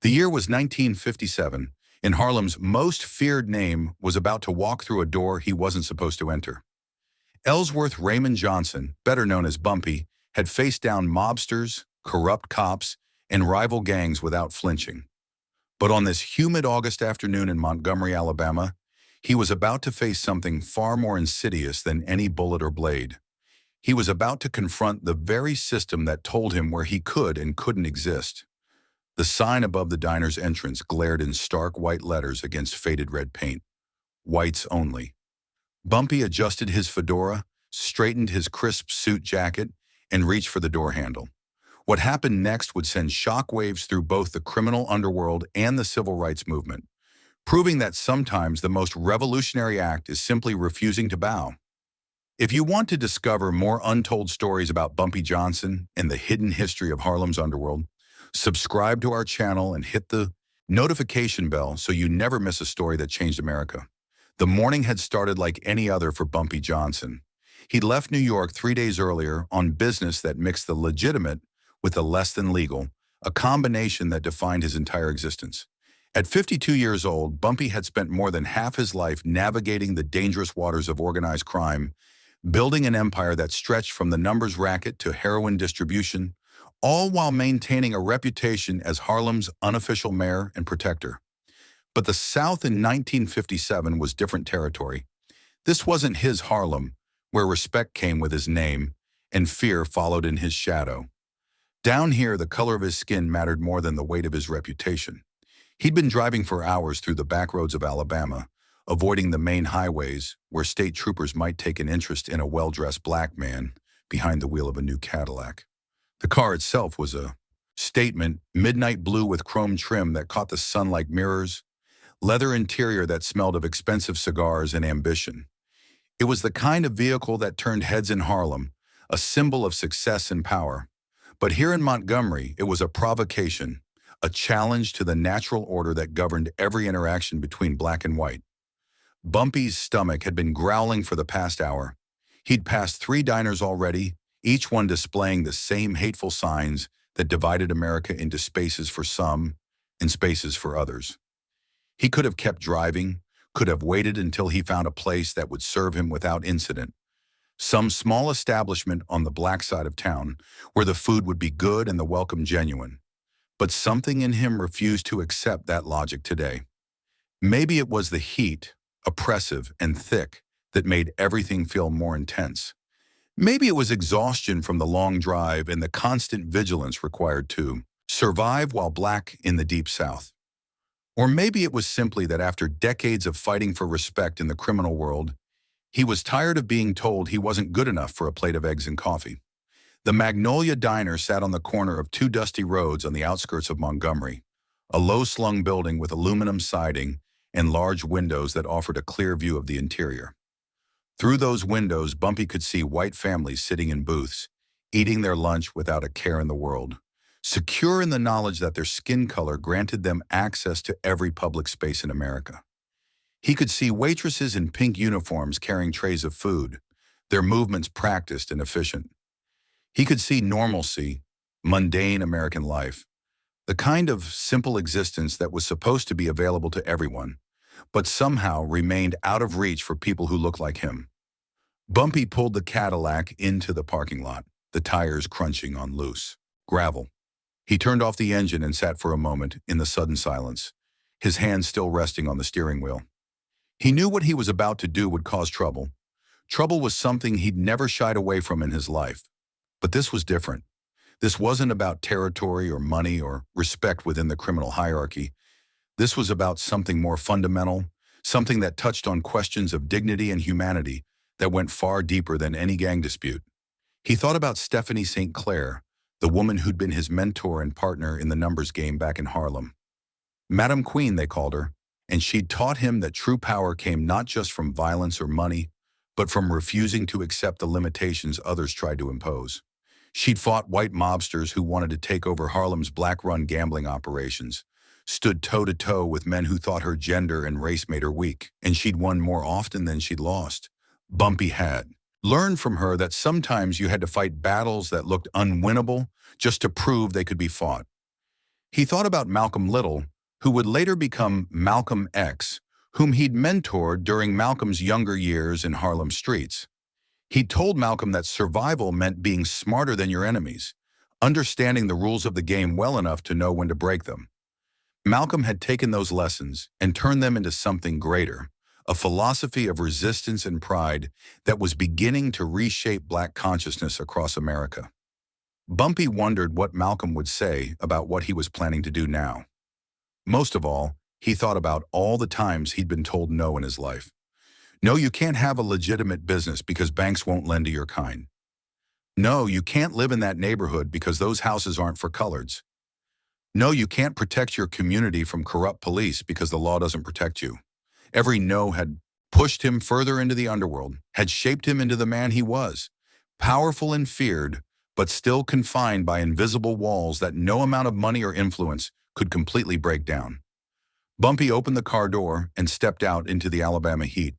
The year was 1957, and Harlem's most feared name was about to walk through a door he wasn't supposed to enter. Ellsworth Raymond Johnson, better known as Bumpy, had faced down mobsters, corrupt cops, and rival gangs without flinching. But on this humid August afternoon in Montgomery, Alabama, he was about to face something far more insidious than any bullet or blade. He was about to confront the very system that told him where he could and couldn't exist. The sign above the diner's entrance glared in stark white letters against faded red paint. Whites only. Bumpy adjusted his fedora, straightened his crisp suit jacket, and reached for the door handle. What happened next would send shockwaves through both the criminal underworld and the civil rights movement, proving that sometimes the most revolutionary act is simply refusing to bow. If you want to discover more untold stories about Bumpy Johnson and the hidden history of Harlem's underworld, subscribe to our channel and hit the notification bell so you never miss a story that changed America. The morning had started like any other for Bumpy Johnson. He'd left New York 3 days earlier on business that mixed the legitimate with the less than legal, a combination that defined his entire existence. At 52 years old, Bumpy had spent more than half his life navigating the dangerous waters of organized crime, building an empire that stretched from the numbers racket to heroin distribution, all while maintaining a reputation as Harlem's unofficial mayor and protector. But the South in 1957 was different territory. This wasn't his Harlem, where respect came with his name and fear followed in his shadow. Down here, the color of his skin mattered more than the weight of his reputation. He'd been driving for hours through the back roads of Alabama, avoiding the main highways where state troopers might take an interest in a well-dressed black man behind the wheel of a new Cadillac. The car itself was a statement, midnight blue with chrome trim that caught the sun like mirrors, leather interior that smelled of expensive cigars and ambition. It was the kind of vehicle that turned heads in Harlem, a symbol of success and power. But here in Montgomery, it was a provocation, a challenge to the natural order that governed every interaction between black and white. Bumpy's stomach had been growling for the past hour. He'd passed 3 diners already, each one displaying the same hateful signs that divided America into spaces for some and spaces for others. He could have kept driving, could have waited until he found a place that would serve him without incident. Some small establishment on the black side of town where the food would be good and the welcome genuine. But something in him refused to accept that logic today. Maybe it was the heat, oppressive and thick, that made everything feel more intense. Maybe it was exhaustion from the long drive and the constant vigilance required to survive while black in the Deep South. Or maybe it was simply that after decades of fighting for respect in the criminal world, he was tired of being told he wasn't good enough for a plate of eggs and coffee. The Magnolia Diner sat on the corner of 2 dusty roads on the outskirts of Montgomery, a low-slung building with aluminum siding and large windows that offered a clear view of the interior. Through those windows, Bumpy could see white families sitting in booths, eating their lunch without a care in the world, secure in the knowledge that their skin color granted them access to every public space in America. He could see waitresses in pink uniforms carrying trays of food, their movements practiced and efficient. He could see normalcy, mundane American life, the kind of simple existence that was supposed to be available to everyone, but somehow remained out of reach for people who looked like him. Bumpy pulled the Cadillac into the parking lot, the tires crunching on loose gravel. He turned off the engine and sat for a moment in the sudden silence, his hands still resting on the steering wheel. He knew what he was about to do would cause trouble. Trouble was something he'd never shied away from in his life. But this was different. This wasn't about territory or money or respect within the criminal hierarchy. This was about something more fundamental, something that touched on questions of dignity and humanity that went far deeper than any gang dispute. He thought about Stephanie St. Clair, the woman who'd been his mentor and partner in the numbers game back in Harlem. Madam Queen, they called her, and she'd taught him that true power came not just from violence or money, but from refusing to accept the limitations others tried to impose. She'd fought white mobsters who wanted to take over Harlem's black-run gambling operations, stood toe-to-toe with men who thought her gender and race made her weak, and she'd won more often than she'd lost. Bumpy had learned from her that sometimes you had to fight battles that looked unwinnable just to prove they could be fought. He thought about Malcolm Little, who would later become Malcolm X, whom he'd mentored during Malcolm's younger years in Harlem streets. He told Malcolm that survival meant being smarter than your enemies, understanding the rules of the game well enough to know when to break them. Malcolm had taken those lessons and turned them into something greater, a philosophy of resistance and pride that was beginning to reshape Black consciousness across America. Bumpy wondered what Malcolm would say about what he was planning to do now. Most of all, he thought about all the times he'd been told no in his life. No, you can't have a legitimate business because banks won't lend to your kind. No, you can't live in that neighborhood because those houses aren't for coloreds. No, you can't protect your community from corrupt police because the law doesn't protect you. Every no had pushed him further into the underworld, had shaped him into the man he was, powerful and feared, but still confined by invisible walls that no amount of money or influence could completely break down. Bumpy opened the car door and stepped out into the Alabama heat.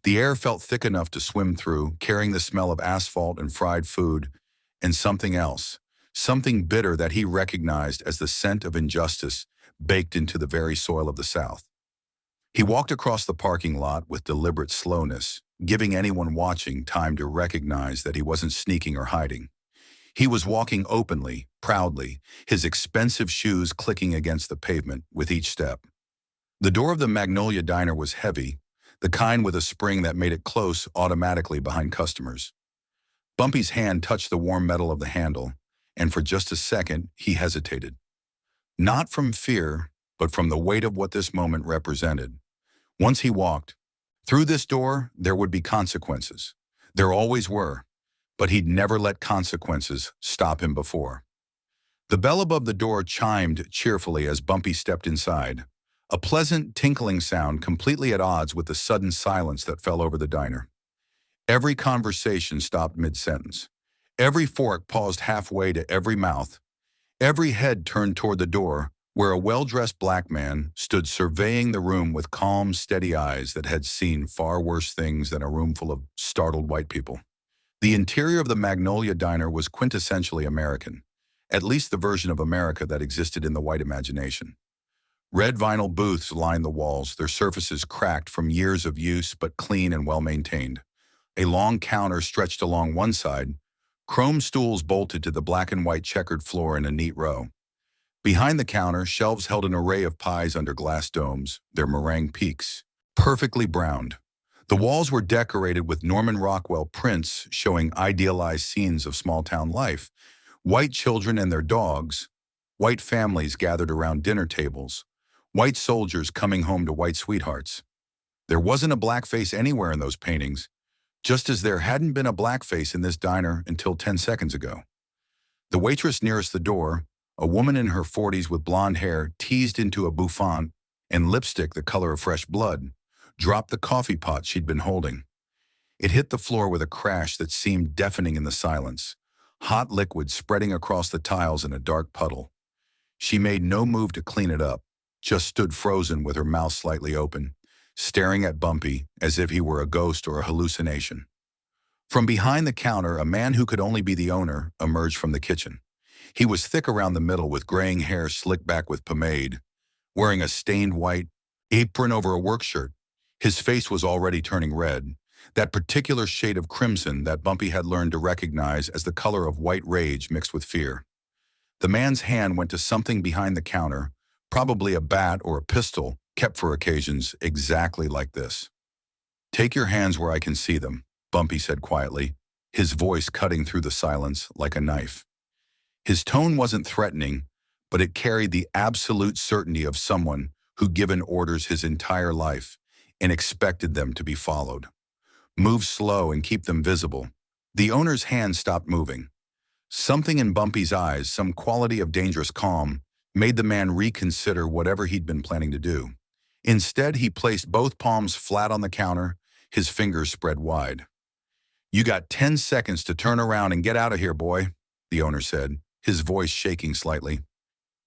The air felt thick enough to swim through, carrying the smell of asphalt and fried food, and something else, something bitter that he recognized as the scent of injustice baked into the very soil of the South. He walked across the parking lot with deliberate slowness, giving anyone watching time to recognize that he wasn't sneaking or hiding. He was walking openly, proudly, his expensive shoes clicking against the pavement with each step. The door of the Magnolia Diner was heavy, the kind with a spring that made it close automatically behind customers. Bumpy's hand touched the warm metal of the handle, and for just a second, he hesitated. Not from fear, but from the weight of what this moment represented. Once he walked through this door, there would be consequences. There always were, but he'd never let consequences stop him before. The bell above the door chimed cheerfully as Bumpy stepped inside, a pleasant, tinkling sound completely at odds with the sudden silence that fell over the diner. Every conversation stopped mid-sentence. Every fork paused halfway to every mouth. Every head turned toward the door, where a well-dressed Black man stood surveying the room with calm, steady eyes that had seen far worse things than a room full of startled white people. The interior of the Magnolia Diner was quintessentially American, at least the version of America that existed in the white imagination. Red vinyl booths lined the walls, their surfaces cracked from years of use but clean and well-maintained. A long counter stretched along one side, chrome stools bolted to the black and white checkered floor in a neat row. Behind the counter, shelves held an array of pies under glass domes, their meringue peaks, perfectly browned. The walls were decorated with Norman Rockwell prints showing idealized scenes of small-town life, white children and their dogs, white families gathered around dinner tables, white soldiers coming home to white sweethearts. There wasn't a black face anywhere in those paintings, just as there hadn't been a black face in this diner until 10 seconds ago. The waitress nearest the door, a woman in her 40s with blonde hair teased into a bouffant and lipstick the color of fresh blood, dropped the coffee pot she'd been holding. It hit the floor with a crash that seemed deafening in the silence, hot liquid spreading across the tiles in a dark puddle. She made no move to clean it up, just stood frozen with her mouth slightly open, staring at Bumpy as if he were a ghost or a hallucination. From behind the counter, a man who could only be the owner emerged from the kitchen. He was thick around the middle with graying hair slicked back with pomade, wearing a stained white apron over a work shirt. His face was already turning red, that particular shade of crimson that Bumpy had learned to recognize as the color of white rage mixed with fear. The man's hand went to something behind the counter, probably a bat or a pistol, kept for occasions exactly like this. "Take your hands where I can see them," Bumpy said quietly, his voice cutting through the silence like a knife. His tone wasn't threatening, but it carried the absolute certainty of someone who'd given orders his entire life and expected them to be followed. "Move slow and keep them visible." The owner's hand stopped moving. Something in Bumpy's eyes, some quality of dangerous calm, made the man reconsider whatever he'd been planning to do. Instead, he placed both palms flat on the counter, his fingers spread wide. "You got 10 seconds to turn around and get out of here, boy," the owner said, his voice shaking slightly.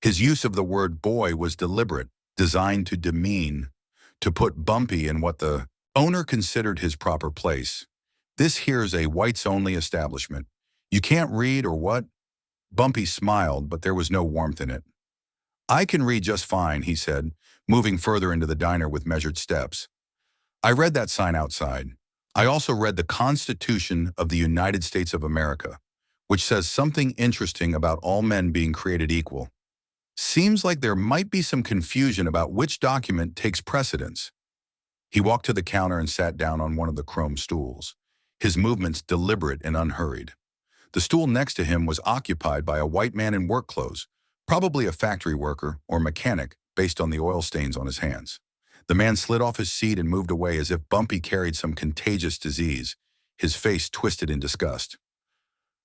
His use of the word boy was deliberate, designed to demean, to put Bumpy in what the owner considered his proper place. "This here's a whites-only establishment. You can't read or what?" Bumpy smiled, but there was no warmth in it. I can read just fine, he said, moving further into the diner with measured steps. I read that sign outside. I also read the Constitution of the United States of America, which says something interesting about all men being created equal. Seems like there might be some confusion about which document takes precedence. He walked to the counter and sat down on one of the chrome stools, his movements deliberate and unhurried. The stool next to him was occupied by a white man in work clothes, probably a factory worker or mechanic based on the oil stains on his hands. The man slid off his seat and moved away as if Bumpy carried some contagious disease, his face twisted in disgust.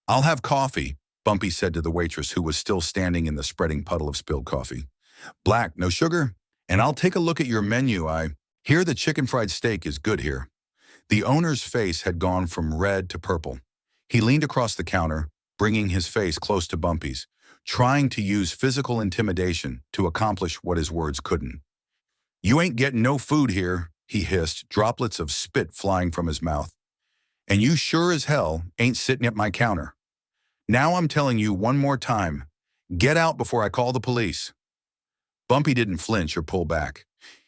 I'll have coffee, Bumpy said to the waitress who was still standing in the spreading puddle of spilled coffee. Black, no sugar? And I'll take a look at your menu. I hear the chicken fried steak is good here. The owner's face had gone from red to purple. He leaned across the counter, bringing his face close to Bumpy's, trying to use physical intimidation to accomplish what his words couldn't. You ain't getting no food here, he hissed, droplets of spit flying from his mouth. And you sure as hell ain't sitting at my counter. Now I'm telling you one more time, get out before I call the police. Bumpy didn't flinch or pull back.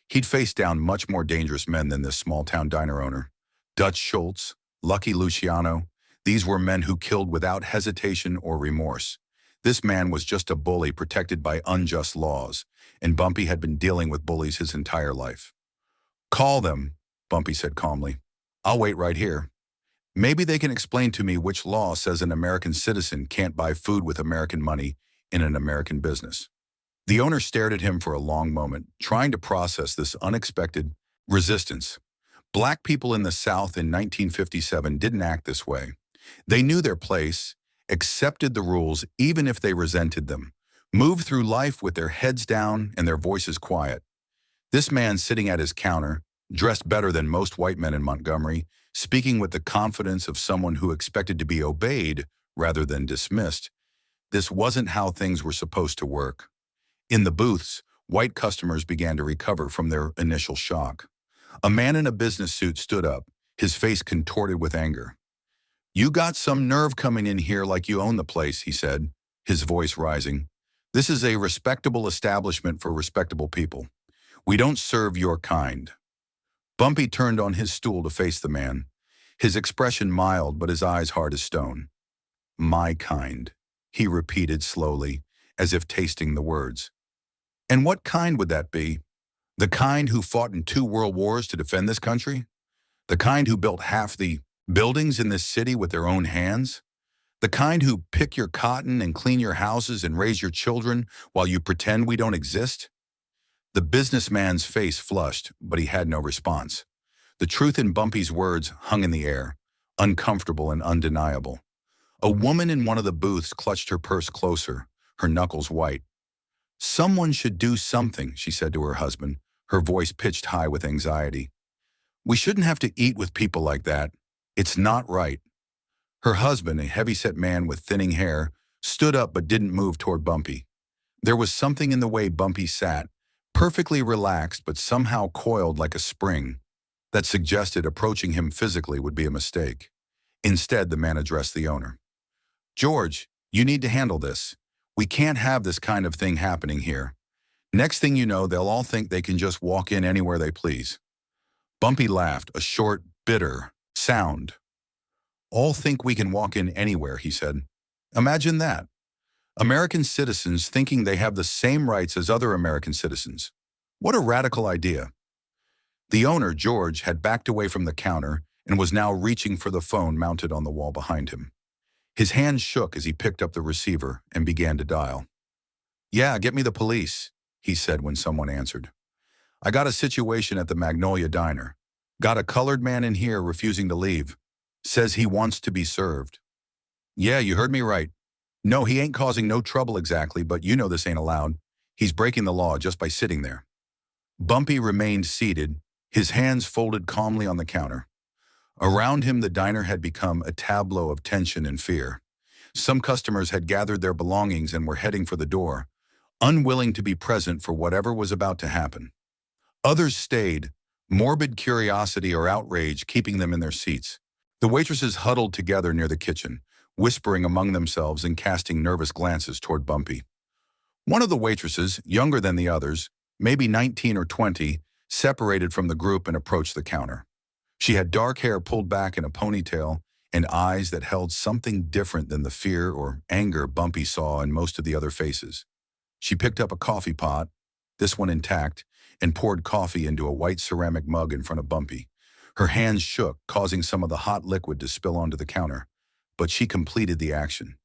He'd faced down much more dangerous men than this small-town diner owner. Dutch Schultz, Lucky Luciano, these were men who killed without hesitation or remorse. This man was just a bully protected by unjust laws, and Bumpy had been dealing with bullies his entire life. Call them, Bumpy said calmly. I'll wait right here. Maybe they can explain to me which law says an American citizen can't buy food with American money in an American business. The owner stared at him for a long moment, trying to process this unexpected resistance. Black people in the South in 1957 didn't act this way. They knew their place, accepted the rules even if they resented them, moved through life with their heads down and their voices quiet. This man sitting at his counter, dressed better than most white men in Montgomery, speaking with the confidence of someone who expected to be obeyed rather than dismissed. This wasn't how things were supposed to work. In the booths, white customers began to recover from their initial shock. A man in a business suit stood up, his face contorted with anger. You got some nerve coming in here like you own the place, he said, his voice rising. This is a respectable establishment for respectable people. We don't serve your kind. Bumpy turned on his stool to face the man, his expression mild but his eyes hard as stone. My kind, he repeated slowly, as if tasting the words. And what kind would that be? The kind who fought in 2 world wars to defend this country? The kind who built half the buildings in this city with their own hands? The kind who pick your cotton and clean your houses and raise your children while you pretend we don't exist? The businessman's face flushed, but he had no response. The truth in Bumpy's words hung in the air, uncomfortable and undeniable. A woman in one of the booths clutched her purse closer, her knuckles white. Someone should do something, she said to her husband, her voice pitched high with anxiety. We shouldn't have to eat with people like that. It's not right. Her husband, a heavy-set man with thinning hair, stood up but didn't move toward Bumpy. There was something in the way Bumpy sat, perfectly relaxed but somehow coiled like a spring, that suggested approaching him physically would be a mistake. Instead, the man addressed the owner. George, you need to handle this. We can't have this kind of thing happening here. Next thing you know, they'll all think they can just walk in anywhere they please. Bumpy laughed, a short, bitter sound. All think we can walk in anywhere, he said. Imagine that. American citizens thinking they have the same rights as other American citizens. What a radical idea. The owner, George, had backed away from the counter and was now reaching for the phone mounted on the wall behind him. His hands shook as he picked up the receiver and began to dial. Yeah, get me the police, he said when someone answered. I got a situation at the Magnolia Diner. Got a colored man in here refusing to leave. Says he wants to be served. Yeah, you heard me right. No, he ain't causing no trouble exactly, but you know this ain't allowed. He's breaking the law just by sitting there. Bumpy remained seated, his hands folded calmly on the counter. Around him, the diner had become a tableau of tension and fear. Some customers had gathered their belongings and were heading for the door, unwilling to be present for whatever was about to happen. Others stayed, morbid curiosity or outrage keeping them in their seats. The waitresses huddled together near the kitchen, whispering among themselves and casting nervous glances toward Bumpy. One of the waitresses, younger than the others, maybe 19 or 20, separated from the group and approached the counter. She had dark hair pulled back in a ponytail and eyes that held something different than the fear or anger Bumpy saw in most of the other faces. She picked up a coffee pot, this one intact, and poured coffee into a white ceramic mug in front of Bumpy. Her hands shook, causing some of the hot liquid to spill onto the counter, but she completed the action.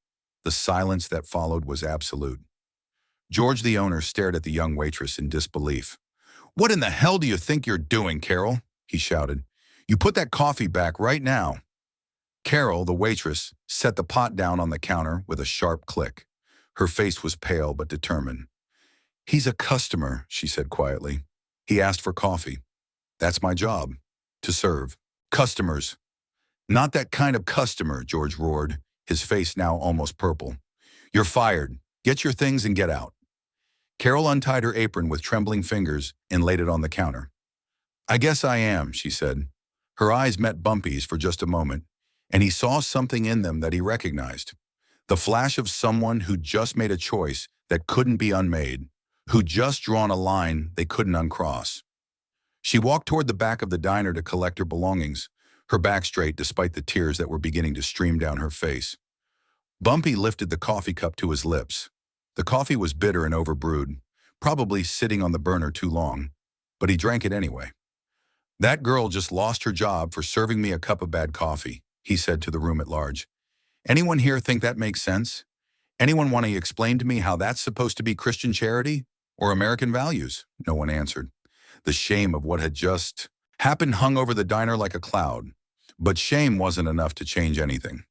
The silence that followed was absolute. George, the owner, stared at the young waitress in disbelief. "What in the hell do you think you're doing, Carol?" he shouted. "You put that coffee back right now." Carol, the waitress, set the pot down on the counter with a sharp click. Her face was pale but determined. "He's a customer," she said quietly. "He asked for coffee. That's my job, to serve. Customers." "Not that kind of customer," George roared, his face now almost purple. "You're fired. Get your things and get out." Carol untied her apron with trembling fingers and laid it on the counter. "I guess I am," she said. Her eyes met Bumpy's for just a moment, and he saw something in them that he recognized. The flash of someone who just made a choice that couldn't be unmade, who'd just drawn a line they couldn't uncross. She walked toward the back of the diner to collect her belongings, her back straight despite the tears that were beginning to stream down her face. Bumpy lifted the coffee cup to his lips. The coffee was bitter and overbrewed, probably sitting on the burner too long, but he drank it anyway. "That girl just lost her job for serving me a cup of bad coffee," he said to the room at large. "Anyone here think that makes sense? Anyone want to explain to me how that's supposed to be Christian charity or American values?" No one answered. The shame of what had just happened hung over the diner like a cloud, but shame wasn't enough to change anything.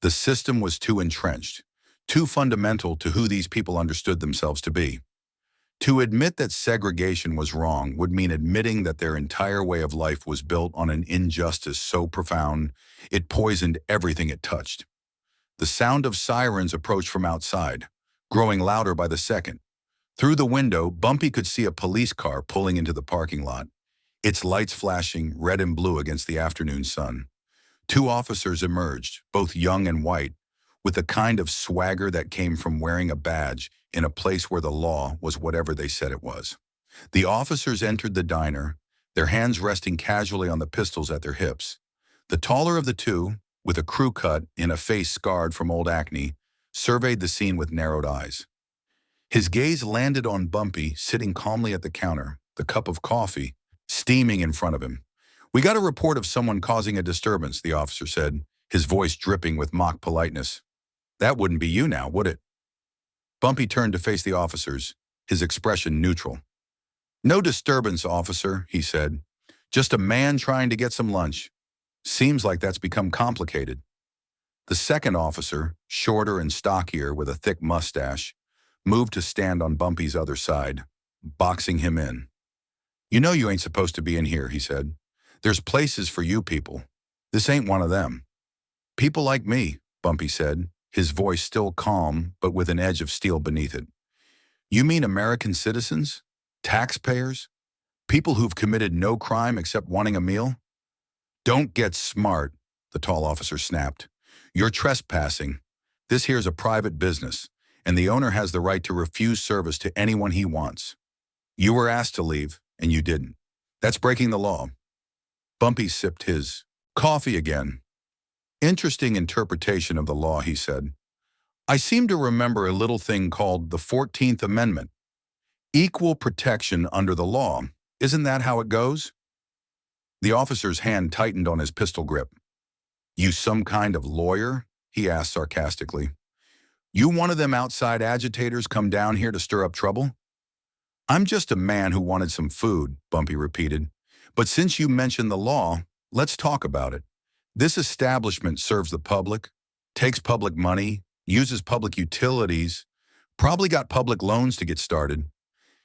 The system was too entrenched, too fundamental to who these people understood themselves to be. To admit that segregation was wrong would mean admitting that their entire way of life was built on an injustice so profound it poisoned everything it touched. The sound of sirens approached from outside, growing louder by the second. Through the window, Bumpy could see a police car pulling into the parking lot, its lights flashing red and blue against the afternoon sun. Two officers emerged, both young and white, with the kind of swagger that came from wearing a badge in a place where the law was whatever they said it was. The officers entered the diner, their hands resting casually on the pistols at their hips. The taller of the two, with a crew cut in a face scarred from old acne, surveyed the scene with narrowed eyes. His gaze landed on Bumpy sitting calmly at the counter, the cup of coffee steaming in front of him. "We got a report of someone causing a disturbance," the officer said, his voice dripping with mock politeness. "That wouldn't be you now, would it?" Bumpy turned to face the officers, his expression neutral. "No disturbance, officer," he said. "Just a man trying to get some lunch. Seems like that's become complicated." The second officer, shorter and stockier with a thick mustache, moved to stand on Bumpy's other side, boxing him in. "You know you ain't supposed to be in here," he said. "There's places for you people. This ain't one of them." "People like me," Bumpy said, his voice still calm but with an edge of steel beneath it. "You mean American citizens? Taxpayers? People who've committed no crime except wanting a meal?" "Don't get smart," the tall officer snapped. "You're trespassing. This here's a private business, and the owner has the right to refuse service to anyone he wants. You were asked to leave, and you didn't. That's breaking the law." Bumpy sipped his coffee again. "Interesting interpretation of the law," he said. "I seem to remember a little thing called the 14th Amendment. Equal protection under the law. Isn't that how it goes?" The officer's hand tightened on his pistol grip. "You some kind of lawyer?" he asked sarcastically. "You one of them outside agitators come down here to stir up trouble?" "I'm just a man who wanted some food," Bumpy repeated. "But since you mentioned the law, let's talk about it. This establishment serves the public, takes public money, uses public utilities, probably got public loans to get started.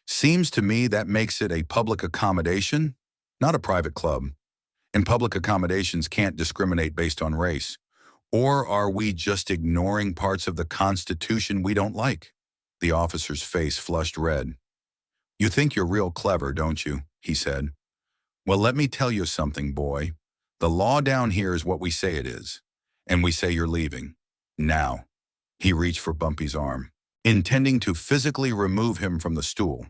Seems to me that makes it a public accommodation, not a private club. And public accommodations can't discriminate based on race. Or are we just ignoring parts of the Constitution we don't like?" The officer's face flushed red. "You think you're real clever, don't you?" he said. "Well, let me tell you something, boy. The law down here is what we say it is, and we say you're leaving. Now." He reached for Bumpy's arm. intending to physically remove him from the stool.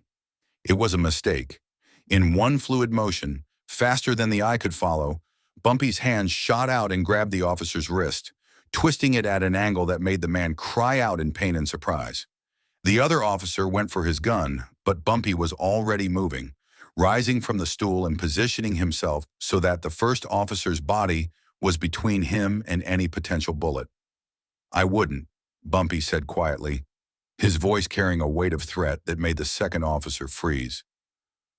It was a mistake. In one fluid motion, faster than the eye could follow, Bumpy's hand shot out and grabbed the officer's wrist, twisting it at an angle that made the man cry out in pain and surprise. The other officer went for his gun, but Bumpy was already moving, rising from the stool and positioning himself so that the first officer's body was between him and any potential bullet. "I wouldn't," Bumpy said quietly, his voice carrying a weight of threat that made the second officer freeze.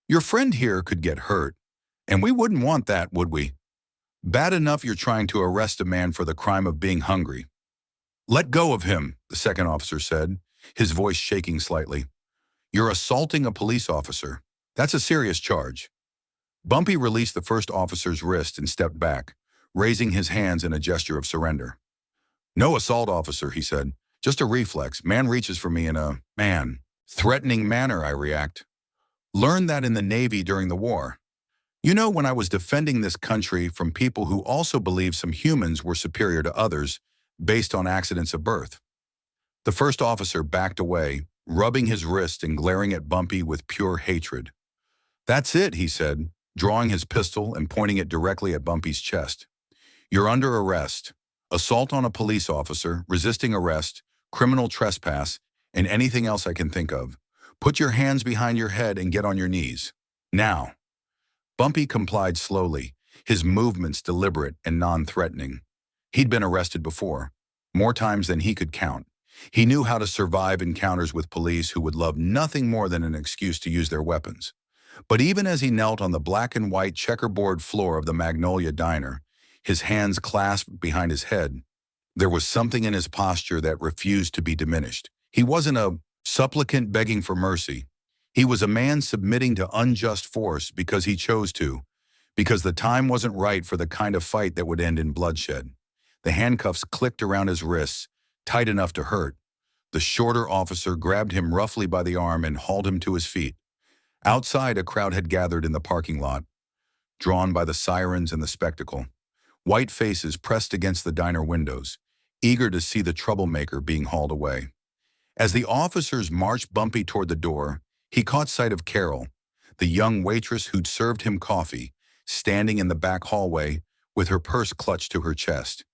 "Your friend here could get hurt, and we wouldn't want that, would we? Bad enough you're trying to arrest a man for the crime of being hungry." "Let go of him," the second officer said, his voice shaking slightly. "You're assaulting a police officer. That's a serious charge." Bumpy released the first officer's wrist and stepped back, raising his hands in a gesture of surrender. "No assault, officer," he said. "Just a reflex. Man reaches for me in a, threatening manner, I react. Learned that in the Navy during the war. You know, when I was defending this country from people who also believed some humans were superior to others based on accidents of birth." The first officer backed away, rubbing his wrist and glaring at Bumpy with pure hatred. "That's it," he said, drawing his pistol and pointing it directly at Bumpy's chest. "You're under arrest. Assault on a police officer, resisting arrest, criminal trespass, and anything else I can think of. Put your hands behind your head and get on your knees. Now." Bumpy complied slowly, his movements deliberate and non-threatening. He'd been arrested before, more times than he could count. He knew how to survive encounters with police who would love nothing more than an excuse to use their weapons. But even as he knelt on the black and white checkerboard floor of the Magnolia Diner, his hands clasped behind his head, there was something in his posture that refused to be diminished. He wasn't a supplicant begging for mercy. He was a man submitting to unjust force because he chose to, because the time wasn't right for the kind of fight that would end in bloodshed. The handcuffs clicked around his wrists, tight enough to hurt. The shorter officer grabbed him roughly by the arm and hauled him to his feet. Outside, a crowd had gathered in the parking lot, drawn by the sirens and the spectacle. White faces pressed against the diner windows, eager to see the troublemaker being hauled away. As the officers marched Bumpy toward the door, he caught sight of Carol, the young waitress who'd served him coffee, standing in the back hallway with her purse clutched to her chest.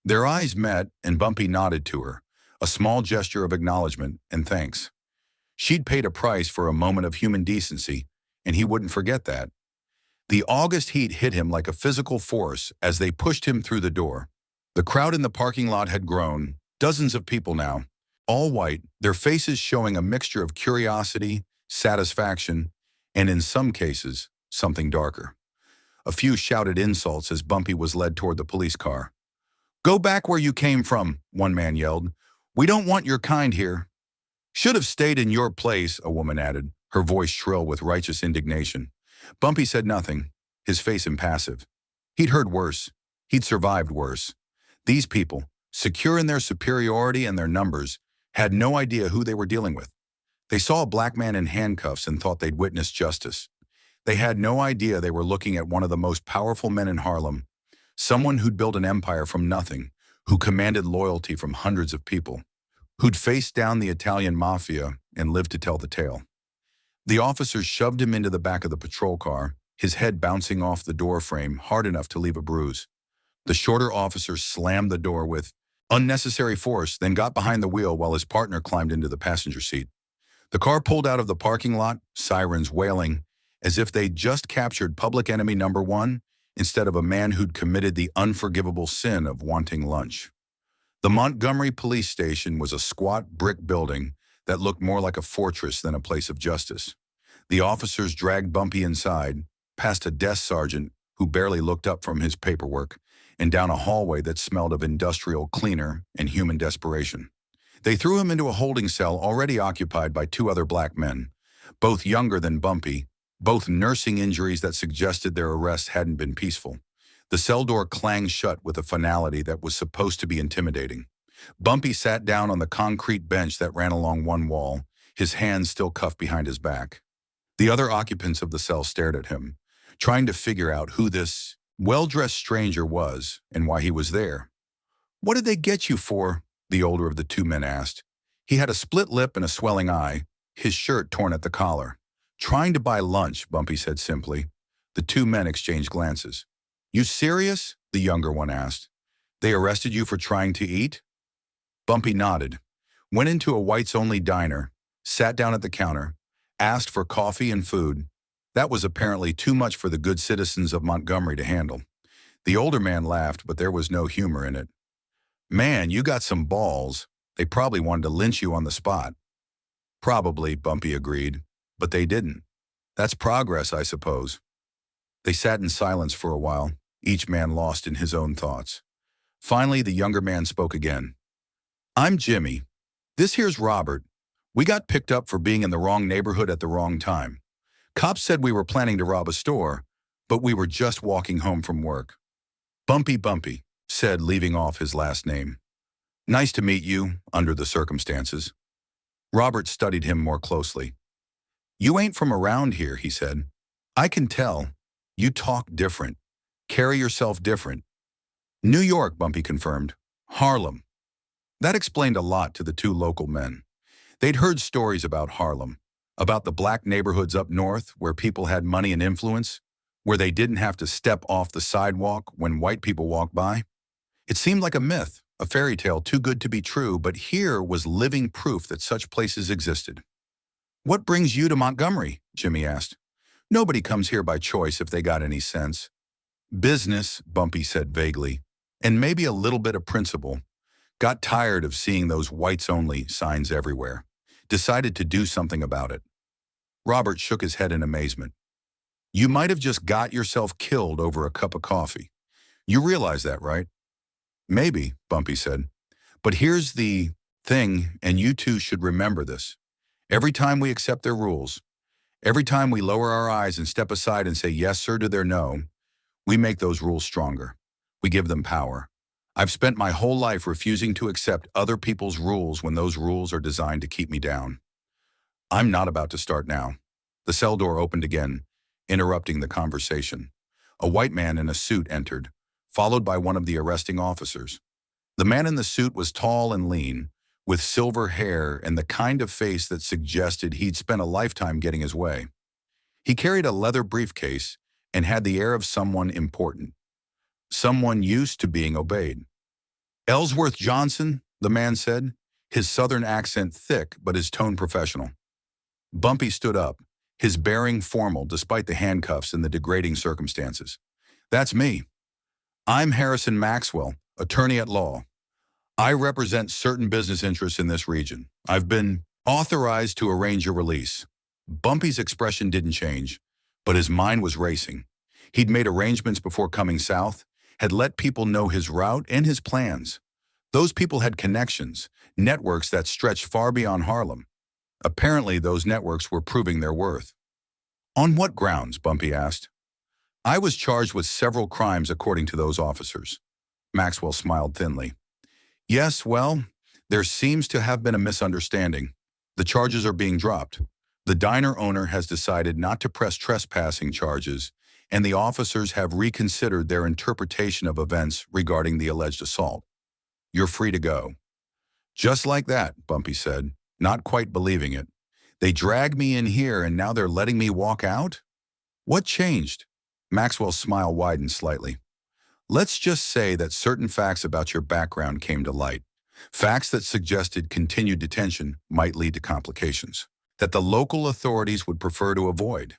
Their eyes met, and Bumpy nodded to her, a small gesture of acknowledgement and thanks. She'd paid a price for a moment of human decency, and he wouldn't forget that. The August heat hit him like a physical force as they pushed him through the door. The crowd in the parking lot had grown, dozens of people now, all white, their faces showing a mixture of curiosity, satisfaction, and in some cases, something darker. A few shouted insults as Bumpy was led toward the police car. "Go back where you came from," one man yelled. "We don't want your kind here." "Should have stayed in your place," a woman added, her voice shrill with righteous indignation. Bumpy said nothing, his face impassive. He'd heard worse. He'd survived worse. These people, secure in their superiority and their numbers, had no idea who they were dealing with. They saw a black man in handcuffs and thought they'd witnessed justice. They had no idea they were looking at one of the most powerful men in Harlem, someone who'd built an empire from nothing, who commanded loyalty from hundreds of people, who'd faced down the Italian Mafia and lived to tell the tale. The officers shoved him into the back of the patrol car, his head bouncing off the door frame hard enough to leave a bruise. The shorter officer slammed the door with unnecessary force, then got behind the wheel while his partner climbed into the passenger seat. The car pulled out of the parking lot, sirens wailing, as if they'd just captured public enemy number one instead of a man who'd committed the unforgivable sin of wanting lunch. The Montgomery police station was a squat brick building that looked more like a fortress than a place of justice. The officers dragged Bumpy inside, past a desk sergeant who barely looked up from his paperwork, and down a hallway that smelled of industrial cleaner and human desperation. They threw him into a holding cell already occupied by two other black men, both younger than Bumpy, both nursing injuries that suggested their arrest hadn't been peaceful. The cell door clanged shut with a finality that was supposed to be intimidating. Bumpy sat down on the concrete bench that ran along one wall, his hands still cuffed behind his back. The other occupants of the cell stared at him, trying to figure out who this well-dressed stranger was and why he was there. "What did they get you for?" the older of the two men asked. He had a split lip and a swelling eye, his shirt torn at the collar. "Trying to buy lunch," Bumpy said simply. The two men exchanged glances. "You serious?" the younger one asked. "They arrested you for trying to eat?" Bumpy nodded, went into a whites-only diner, sat down at the counter, asked for coffee and food. That was apparently too much for the good citizens of Montgomery to handle. The older man laughed, but there was no humor in it. "Man, you got some balls. They probably wanted to lynch you on the spot." "Probably," Bumpy agreed, "but they didn't. That's progress, I suppose." They sat in silence for a while, each man lost in his own thoughts. Finally, the younger man spoke again. "I'm Jimmy. This here's Robert. We got picked up for being in the wrong neighborhood at the wrong time. Cops said we were planning to rob a store, but we were just walking home from work." Bumpy said, leaving off his last name. "Nice to meet you, under the circumstances." Robert studied him more closely. "You ain't from around here," he said. "I can tell. You talk different. Carry yourself different." "New York," Bumpy confirmed. "Harlem." That explained a lot to the two local men. They'd heard stories about Harlem, about the black neighborhoods up north where people had money and influence, where they didn't have to step off the sidewalk when white people walked by. It seemed like a myth, a fairy tale too good to be true, but here was living proof that such places existed. "What brings you to Montgomery?" Jimmy asked. "Nobody comes here by choice if they got any sense." "Business," Bumpy said vaguely, "and maybe a little bit of principle. Got tired of seeing those whites-only signs everywhere. Decided to do something about it." Robert shook his head in amazement. "You might have just got yourself killed over a cup of coffee. You realize that, right?" "Maybe," Bumpy said. "But here's the thing, and you two should remember this. Every time we accept their rules, every time we lower our eyes and step aside and say yes, sir, to their no, we make those rules stronger. We give them power. I've spent my whole life refusing to accept other people's rules when those rules are designed to keep me down. I'm not about to start now." The cell door opened again, interrupting the conversation. A white man in a suit entered, followed by one of the arresting officers. The man in the suit was tall and lean, with silver hair and the kind of face that suggested he'd spent a lifetime getting his way. He carried a leather briefcase and had the air of someone important, someone used to being obeyed. "Ellsworth Johnson," the man said, his southern accent thick but his tone professional. Bumpy stood up, his bearing formal despite the handcuffs and the degrading circumstances. "That's me. I'm Harrison Maxwell, attorney at law. I represent certain business interests in this region. I've been authorized to arrange your release." Bumpy's expression didn't change, but his mind was racing. He'd made arrangements before coming south, had let people know his route and his plans. Those people had connections, networks that stretched far beyond Harlem. Apparently, those networks were proving their worth. "On what grounds?" Bumpy asked. "I was charged with several crimes according to those officers." Maxwell smiled thinly. "Yes, well, there seems to have been a misunderstanding. The charges are being dropped. The diner owner has decided not to press trespassing charges, and the officers have reconsidered their interpretation of events regarding the alleged assault. You're free to go." "Just like that," Bumpy said, not quite believing it. "They dragged me in here and now they're letting me walk out? What changed?" Maxwell's smile widened slightly. "Let's just say that certain facts about your background came to light. Facts that suggested continued detention might lead to complications that the local authorities would prefer to avoid.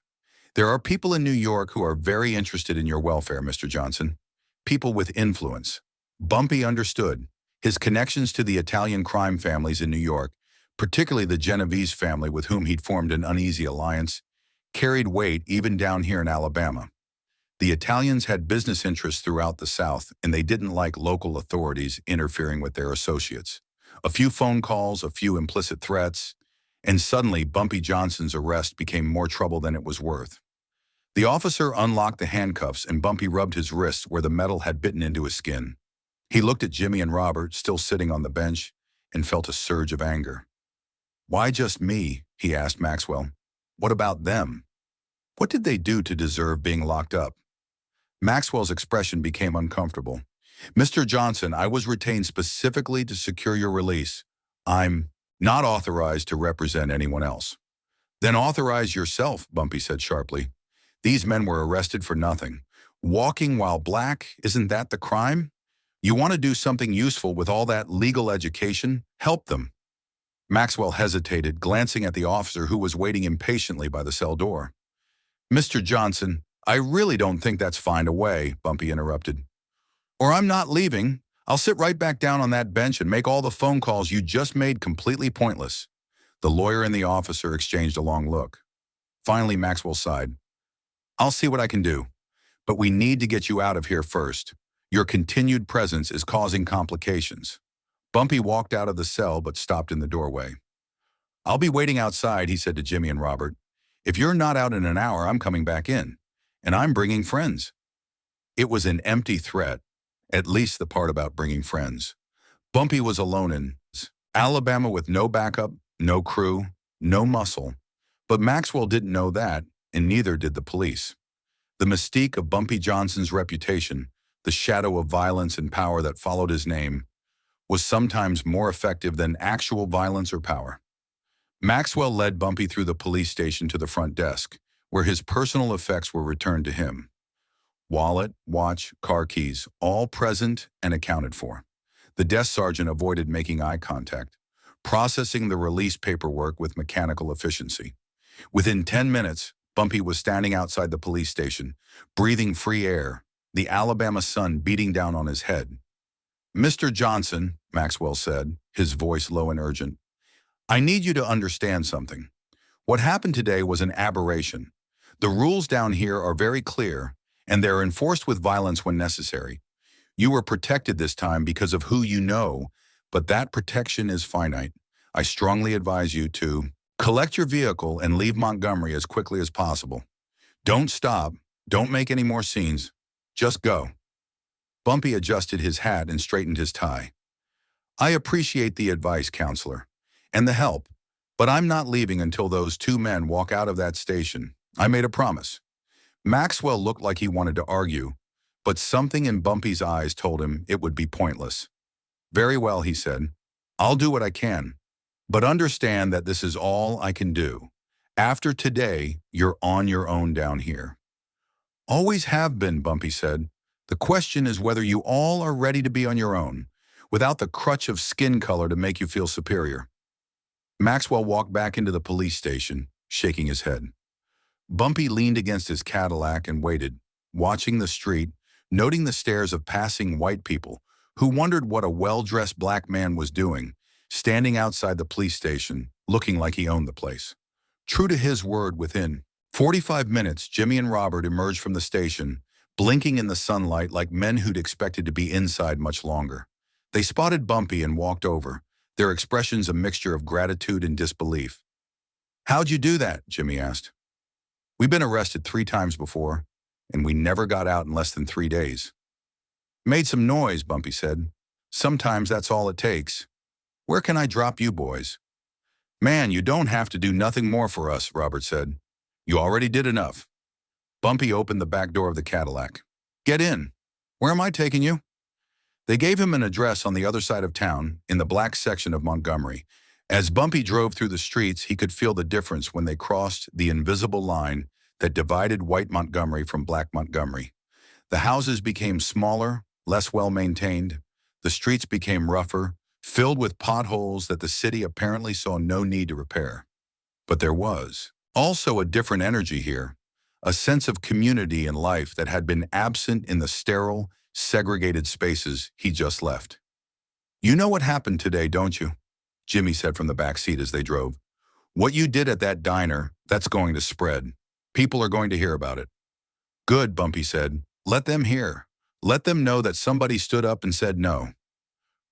There are people in New York who are very interested in your welfare, Mr. Johnson. People with influence." Bumpy understood. His connections to the Italian crime families in New York, particularly the Genovese family with whom he'd formed an uneasy alliance, carried weight even down here in Alabama. The Italians had business interests throughout the South, and they didn't like local authorities interfering with their associates. A few phone calls, a few implicit threats, and suddenly Bumpy Johnson's arrest became more trouble than it was worth. The officer unlocked the handcuffs and Bumpy rubbed his wrists where the metal had bitten into his skin. He looked at Jimmy and Robert, still sitting on the bench, and felt a surge of anger. "Why just me?" he asked Maxwell. "What about them? What did they do to deserve being locked up?" Maxwell's expression became uncomfortable. "Mr. Johnson, I was retained specifically to secure your release. I'm Not authorized to represent anyone else. Then authorize yourself, Bumpy said sharply. These men were arrested for nothing. Walking while black, isn't that the crime? You want to do something useful with all that legal education? Help them. Maxwell hesitated, glancing at the officer who was waiting impatiently by the cell door. Mr. Johnson, I really don't think that's fine away, Bumpy interrupted. Or I'm not leaving. I'll sit right back down on that bench and make all the phone calls you just made completely pointless. The lawyer and the officer exchanged a long look. Finally, Maxwell sighed. I'll see what I can do, but we need to get you out of here first. Your continued presence is causing complications. Bumpy walked out of the cell but stopped in the doorway. I'll be waiting outside, he said to Jimmy and Robert. If you're not out in an hour, I'm coming back in, and I'm bringing friends. It was an empty threat, at least the part about bringing friends. Bumpy was alone in Alabama with no backup, no crew, no muscle. But Maxwell didn't know that, and neither did the police. The mystique of Bumpy Johnson's reputation, the shadow of violence and power that followed his name, was sometimes more effective than actual violence or power. Maxwell led Bumpy through the police station to the front desk, where his personal effects were returned to him. Wallet, watch, car keys, all present and accounted for. The desk sergeant avoided making eye contact, processing the release paperwork with mechanical efficiency. Within 10 minutes, Bumpy was standing outside the police station, breathing free air, the Alabama sun beating down on his head. Mr. Johnson, Maxwell said, his voice low and urgent, I need you to understand something. What happened today was an aberration. The rules down here are very clear, and they're enforced with violence when necessary. You were protected this time because of who you know, but that protection is finite. I strongly advise you to collect your vehicle and leave Montgomery as quickly as possible. Don't stop. Don't make any more scenes. Just go. Bumpy adjusted his hat and straightened his tie. I appreciate the advice, counselor, and the help, but I'm not leaving until those two men walk out of that station. I made a promise. Maxwell looked like he wanted to argue, but something in Bumpy's eyes told him it would be pointless. Very well, he said. I'll do what I can, but understand that this is all I can do. After today, you're on your own down here. Always have been, Bumpy said. The question is whether you all are ready to be on your own, without the crutch of skin color to make you feel superior. Maxwell walked back into the police station, shaking his head. Bumpy leaned against his Cadillac and waited, watching the street, noting the stares of passing white people who wondered what a well-dressed black man was doing, standing outside the police station, looking like he owned the place. True to his word, within 45 minutes, Jimmy and Robert emerged from the station, blinking in the sunlight like men who'd expected to be inside much longer. They spotted Bumpy and walked over, their expressions a mixture of gratitude and disbelief. How'd you do that? Jimmy asked. We've been arrested 3 times before, and we never got out in less than 3 days. Made some noise, Bumpy said. Sometimes that's all it takes. Where can I drop you boys? Man, you don't have to do nothing more for us, Robert said. You already did enough. Bumpy opened the back door of the Cadillac. Get in. Where am I taking you? They gave him an address on the other side of town, in the black section of Montgomery. As Bumpy drove through the streets, he could feel the difference when they crossed the invisible line that divided white Montgomery from black Montgomery. The houses became smaller, less well-maintained. The streets became rougher, filled with potholes that the city apparently saw no need to repair. But there was also a different energy here, a sense of community and life that had been absent in the sterile, segregated spaces he just left. You know what happened today, don't you? Jimmy said from the back seat as they drove. What you did at that diner, that's going to spread. People are going to hear about it. Good, Bumpy said. Let them hear. Let them know that somebody stood up and said no.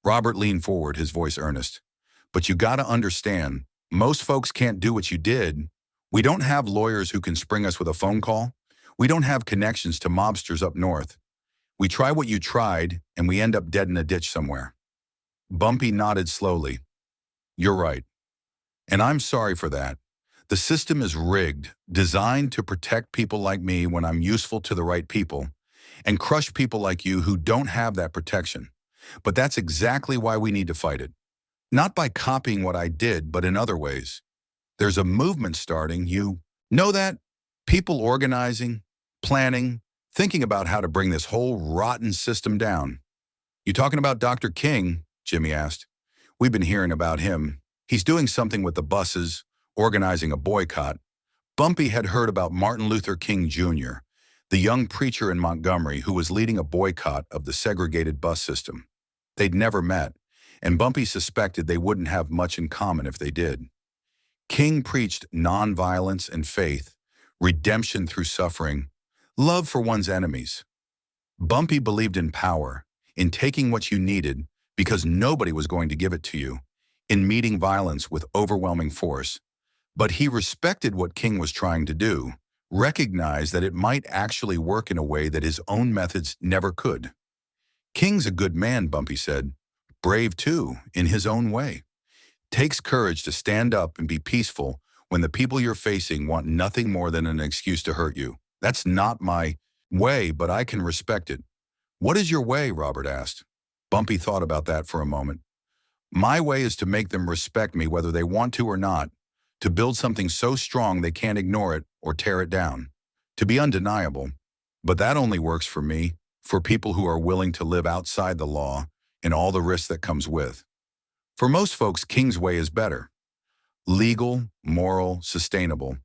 Robert leaned forward, his voice earnest. But you gotta understand, most folks can't do what you did. We don't have lawyers who can spring us with a phone call. We don't have connections to mobsters up north. We try what you tried, and we end up dead in a ditch somewhere. Bumpy nodded slowly. You're right. And I'm sorry for that. The system is rigged, designed to protect people like me when I'm useful to the right people, and crush people like you who don't have that protection. But that's exactly why we need to fight it. Not by copying what I did, but in other ways. There's a movement starting, you know that? People organizing, planning, thinking about how to bring this whole rotten system down. You talking about Dr. King? Jimmy asked. We've been hearing about him. He's doing something with the buses, organizing a boycott. Bumpy had heard about Martin Luther King Jr., the young preacher in Montgomery who was leading a boycott of the segregated bus system. They'd never met, and Bumpy suspected they wouldn't have much in common if they did. King preached nonviolence and faith, redemption through suffering, love for one's enemies. Bumpy believed in power, in taking what you needed because nobody was going to give it to you, in meeting violence with overwhelming force. But he respected what King was trying to do, recognized that it might actually work in a way that his own methods never could. King's a good man, Bumpy said. Brave too, in his own way. Takes courage to stand up and be peaceful when the people you're facing want nothing more than an excuse to hurt you. That's not my way, but I can respect it. What is your way? Robert asked. Bumpy thought about that for a moment. My way is to make them respect me whether they want to or not, to build something so strong they can't ignore it or tear it down, to be undeniable. But that only works for me, for people who are willing to live outside the law and all the risks that comes with. For most folks, King's way is better. Legal, moral, sustainable.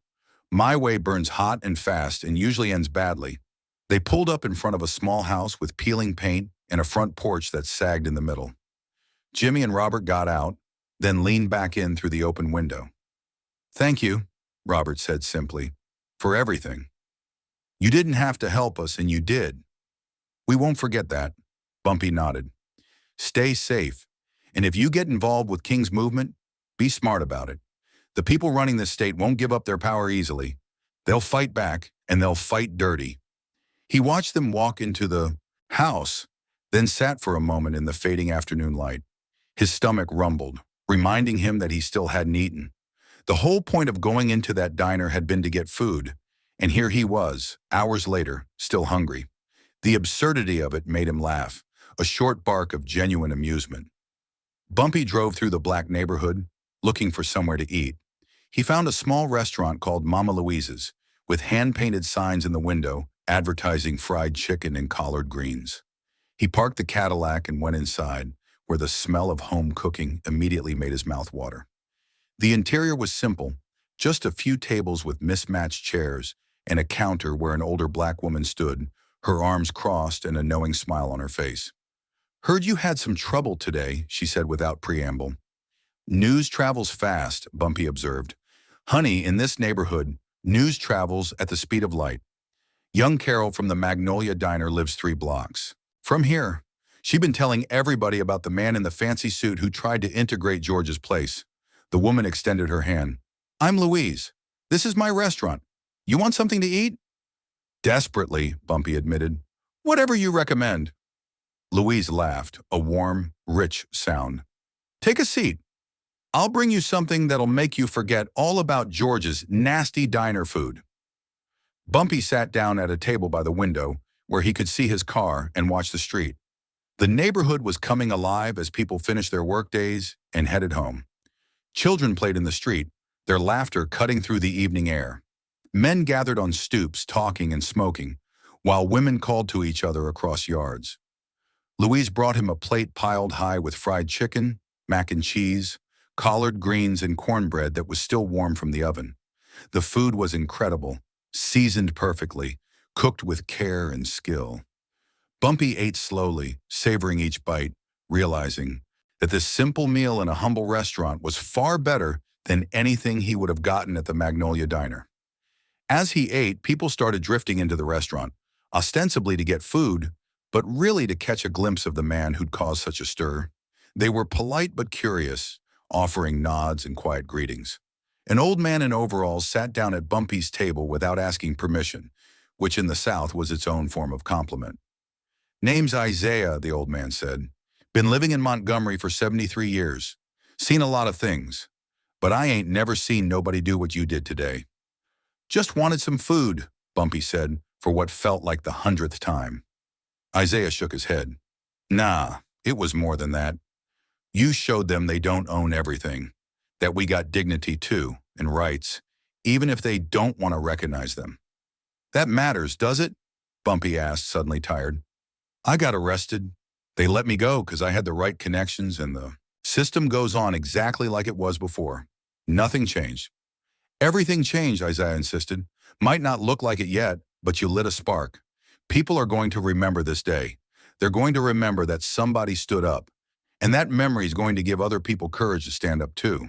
My way burns hot and fast and usually ends badly. They pulled up in front of a small house with peeling paint and a front porch that sagged in the middle. Jimmy and Robert got out, then leaned back in through the open window. Thank you, Robert said simply, for everything. You didn't have to help us, and you did. We won't forget that, Bumpy nodded. Stay safe, and if you get involved with King's movement, be smart about it. The people running this state won't give up their power easily. They'll fight back, and they'll fight dirty. He watched them walk into the house, then sat for a moment in the fading afternoon light. His stomach rumbled, reminding him that he still hadn't eaten. The whole point of going into that diner had been to get food, and here he was, hours later, still hungry. The absurdity of it made him laugh, a short bark of genuine amusement. Bumpy drove through the black neighborhood, looking for somewhere to eat. He found a small restaurant called Mama Louise's, with hand-painted signs in the window advertising fried chicken and collard greens. He parked the Cadillac and went inside, where the smell of home cooking immediately made his mouth water. The interior was simple, just a few tables with mismatched chairs and a counter where an older black woman stood, her arms crossed and a knowing smile on her face. Heard you had some trouble today, she said without preamble. News travels fast, Bumpy observed. Honey, in this neighborhood, news travels at the speed of light. Young Carol from the Magnolia Diner lives 3 blocks. From here, she'd been telling everybody about the man in the fancy suit who tried to integrate George's place. The woman extended her hand. I'm Louise. This is my restaurant. You want something to eat? Desperately, Bumpy admitted. Whatever you recommend. Louise laughed, a warm, rich sound. Take a seat. I'll bring you something that'll make you forget all about George's nasty diner food. Bumpy sat down at a table by the window where he could see his car and watch the street. The neighborhood was coming alive as people finished their workdays and headed home. Children played in the street, their laughter cutting through the evening air. Men gathered on stoops, talking and smoking, while women called to each other across yards. Louise brought him a plate piled high with fried chicken, mac and cheese, collard greens, and cornbread that was still warm from the oven. The food was incredible, seasoned perfectly, cooked with care and skill. Bumpy ate slowly, savoring each bite, realizing that this simple meal in a humble restaurant was far better than anything he would have gotten at the Magnolia Diner. As he ate, people started drifting into the restaurant, ostensibly to get food, but really to catch a glimpse of the man who'd caused such a stir. They were polite but curious, offering nods and quiet greetings. An old man in overalls sat down at Bumpy's table without asking permission, which in the South was its own form of compliment. Name's Isaiah, the old man said. Been living in Montgomery for 73 years. Seen a lot of things. But I ain't never seen nobody do what you did today. Just wanted some food, Bumpy said, for what felt like the 100th time. Isaiah shook his head. Nah, it was more than that. You showed them they don't own everything, that we got dignity too, and rights, even if they don't want to recognize them. That matters, does it? Bumpy asked, suddenly tired. I got arrested. They let me go because I had the right connections and the system goes on exactly like it was before. Nothing changed. Everything changed, Isaiah insisted. Might not look like it yet, but you lit a spark. People are going to remember this day. They're going to remember that somebody stood up. And that memory is going to give other people courage to stand up too.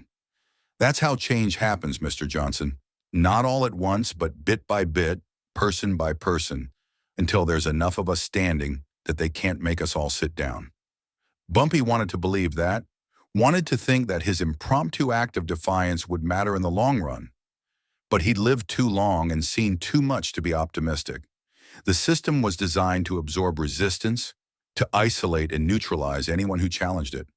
That's how change happens, Mr. Johnson. Not all at once, but bit by bit, person by person, until there's enough of us standing that they can't make us all sit down. Bumpy wanted to believe that, wanted to think that his impromptu act of defiance would matter in the long run. But he'd lived too long and seen too much to be optimistic. The system was designed to absorb resistance, to isolate and neutralize anyone who challenged it.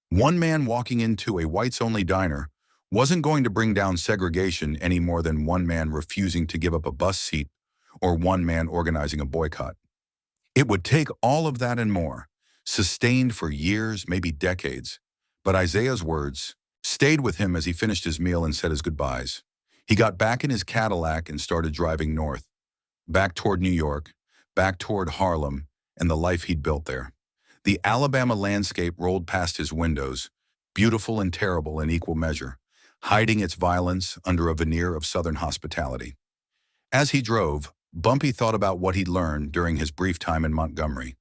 One man walking into a whites-only diner wasn't going to bring down segregation any more than one man refusing to give up a bus seat or one man organizing a boycott. It would take all of that and more, sustained for years, maybe decades. But Isaiah's words stayed with him as he finished his meal and said his goodbyes. He got back in his Cadillac and started driving north, back toward New York, back toward Harlem, and the life he'd built there. The Alabama landscape rolled past his windows, beautiful and terrible in equal measure, hiding its violence under a veneer of Southern hospitality. As he drove, Bumpy thought about what he'd learned during his brief time in Montgomery.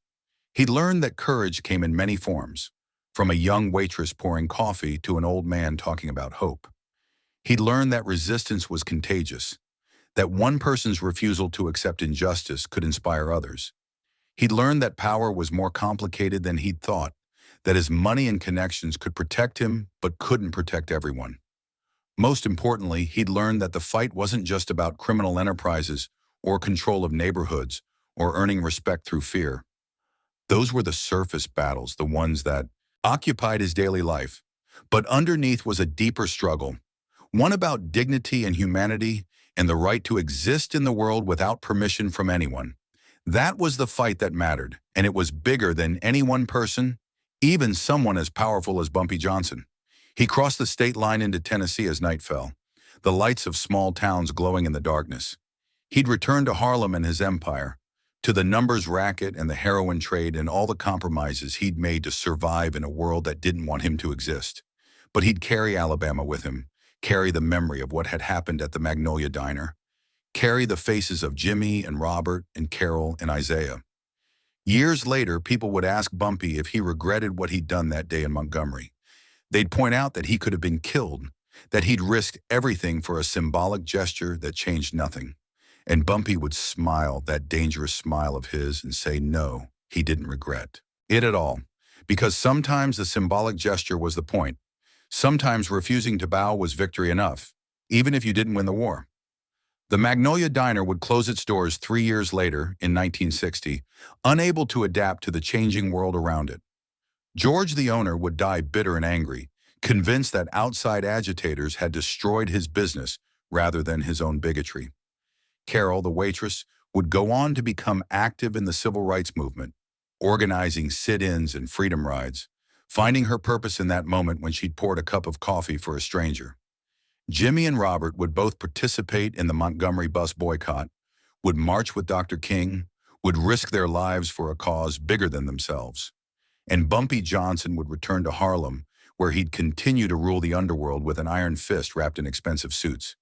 He'd learned that courage came in many forms, from a young waitress pouring coffee to an old man talking about hope. He'd learned that resistance was contagious, that one person's refusal to accept injustice could inspire others. He'd learned that power was more complicated than he'd thought, that his money and connections could protect him but couldn't protect everyone. Most importantly, he'd learned that the fight wasn't just about criminal enterprises or control of neighborhoods or earning respect through fear. Those were the surface battles, the ones that occupied his daily life. But underneath was a deeper struggle, one about dignity and humanity and the right to exist in the world without permission from anyone. That was the fight that mattered, and it was bigger than any one person, even someone as powerful as Bumpy Johnson. He crossed the state line into Tennessee as night fell, the lights of small towns glowing in the darkness. He'd returned to Harlem and his empire, to the numbers racket and the heroin trade and all the compromises he'd made to survive in a world that didn't want him to exist. But he'd carry Alabama with him, carry the memory of what had happened at the Magnolia Diner, carry the faces of Jimmy and Robert and Carol and Isaiah. Years later, people would ask Bumpy if he regretted what he'd done that day in Montgomery. They'd point out that he could have been killed, that he'd risked everything for a symbolic gesture that changed nothing. And Bumpy would smile, that dangerous smile of his, and say no, he didn't regret it at all. Because sometimes the symbolic gesture was the point. Sometimes refusing to bow was victory enough, even if you didn't win the war. The Magnolia Diner would close its doors 3 years later, in 1960, unable to adapt to the changing world around it. George, the owner, would die bitter and angry, convinced that outside agitators had destroyed his business rather than his own bigotry. Carol, the waitress, would go on to become active in the civil rights movement, organizing sit-ins and freedom rides, finding her purpose in that moment when she'd poured a cup of coffee for a stranger. Jimmy and Robert would both participate in the Montgomery bus boycott, would march with Dr. King, would risk their lives for a cause bigger than themselves. And Bumpy Johnson would return to Harlem, where he'd continue to rule the underworld with an iron fist wrapped in expensive suits.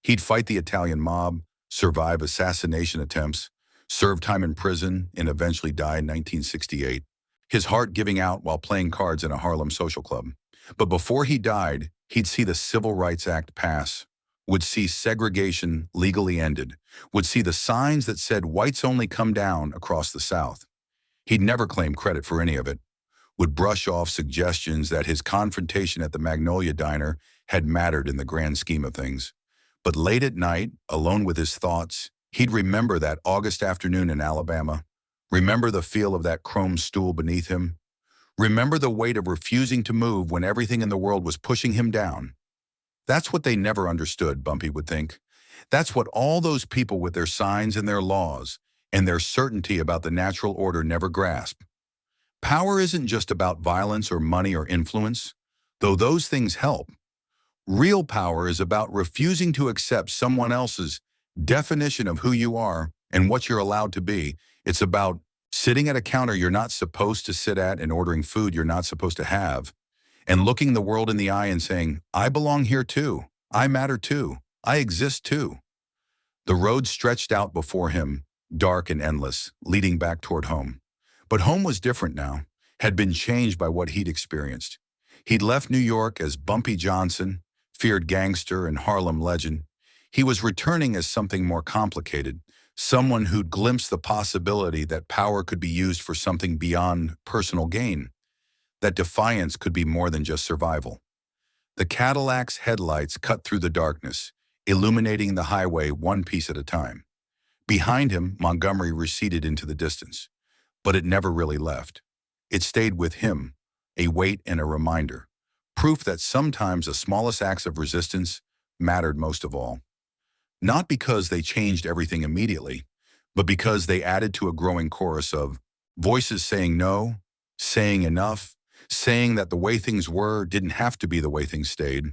He'd fight the Italian mob, survive assassination attempts, serve time in prison, and eventually die in 1968, his heart giving out while playing cards in a Harlem social club. But before he died, he'd see the Civil Rights Act pass, would see segregation legally ended, would see the signs that said whites only come down across the South. He'd never claim credit for any of it, would brush off suggestions that his confrontation at the Magnolia Diner had mattered in the grand scheme of things. But late at night, alone with his thoughts, he'd remember that August afternoon in Alabama, remember the feel of that chrome stool beneath him, remember the weight of refusing to move when everything in the world was pushing him down. That's what they never understood, Bumpy would think. That's what all those people with their signs and their laws and their certainty about the natural order never grasped. Power isn't just about violence or money or influence, though those things help. Real power is about refusing to accept someone else's definition of who you are and what you're allowed to be. It's about sitting at a counter you're not supposed to sit at and ordering food you're not supposed to have, and looking the world in the eye and saying, I belong here too. I matter too. I exist too. The road stretched out before him, dark and endless, leading back toward home. But home was different now, had been changed by what he'd experienced. He'd left New York as Bumpy Johnson, feared gangster and Harlem legend. He was returning as something more complicated, someone who'd glimpsed the possibility that power could be used for something beyond personal gain, that defiance could be more than just survival. The Cadillac's headlights cut through the darkness, illuminating the highway one piece at a time. Behind him, Montgomery receded into the distance, but it never really left. It stayed with him, a weight and a reminder, proof that sometimes the smallest acts of resistance mattered most of all. Not because they changed everything immediately, but because they added to a growing chorus of voices saying no, saying enough, saying that the way things were didn't have to be the way things stayed.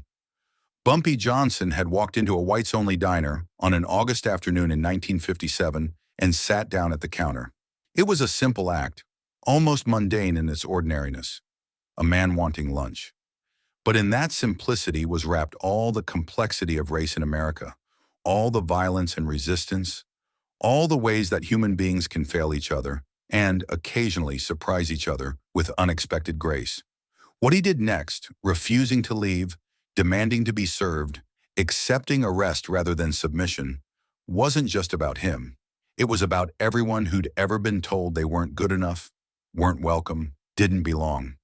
Bumpy Johnson had walked into a whites-only diner on an August afternoon in 1957 and sat down at the counter. It was a simple act, almost mundane in its ordinariness, a man wanting lunch. But in that simplicity was wrapped all the complexity of race in America, all the violence and resistance, all the ways that human beings can fail each other and occasionally surprise each other with unexpected grace. What he did next, refusing to leave, demanding to be served, accepting arrest rather than submission, wasn't just about him. It was about everyone who'd ever been told they weren't good enough, weren't welcome, didn't belong.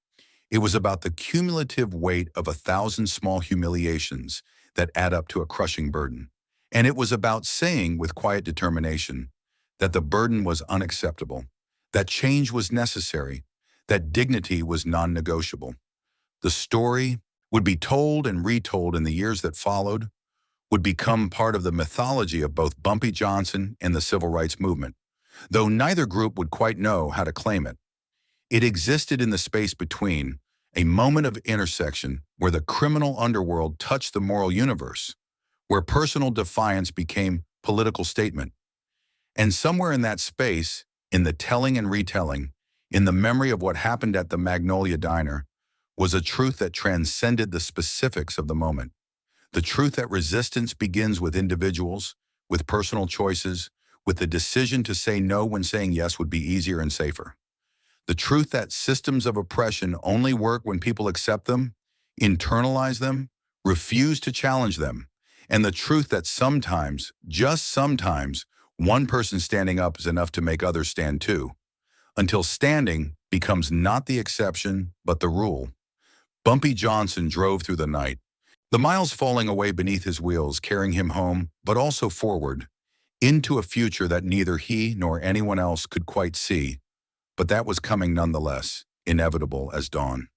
It was about the cumulative weight of 1,000 small humiliations that add up to a crushing burden. And it was about saying with quiet determination that the burden was unacceptable, that change was necessary, that dignity was non-negotiable. The story would be told and retold in the years that followed, would become part of the mythology of both Bumpy Johnson and the civil rights movement, though neither group would quite know how to claim it. It existed in the space between, a moment of intersection where the criminal underworld touched the moral universe, where personal defiance became political statement. And somewhere in that space, in the telling and retelling, in the memory of what happened at the Magnolia Diner, was a truth that transcended the specifics of the moment. The truth that resistance begins with individuals, with personal choices, with the decision to say no when saying yes would be easier and safer. The truth that systems of oppression only work when people accept them, internalize them, refuse to challenge them. And the truth that sometimes, just sometimes, one person standing up is enough to make others stand too, until standing becomes not the exception, but the rule. Bumpy Johnson drove through the night, the miles falling away beneath his wheels, carrying him home, but also forward, into a future that neither he nor anyone else could quite see, but that was coming nonetheless, inevitable as dawn.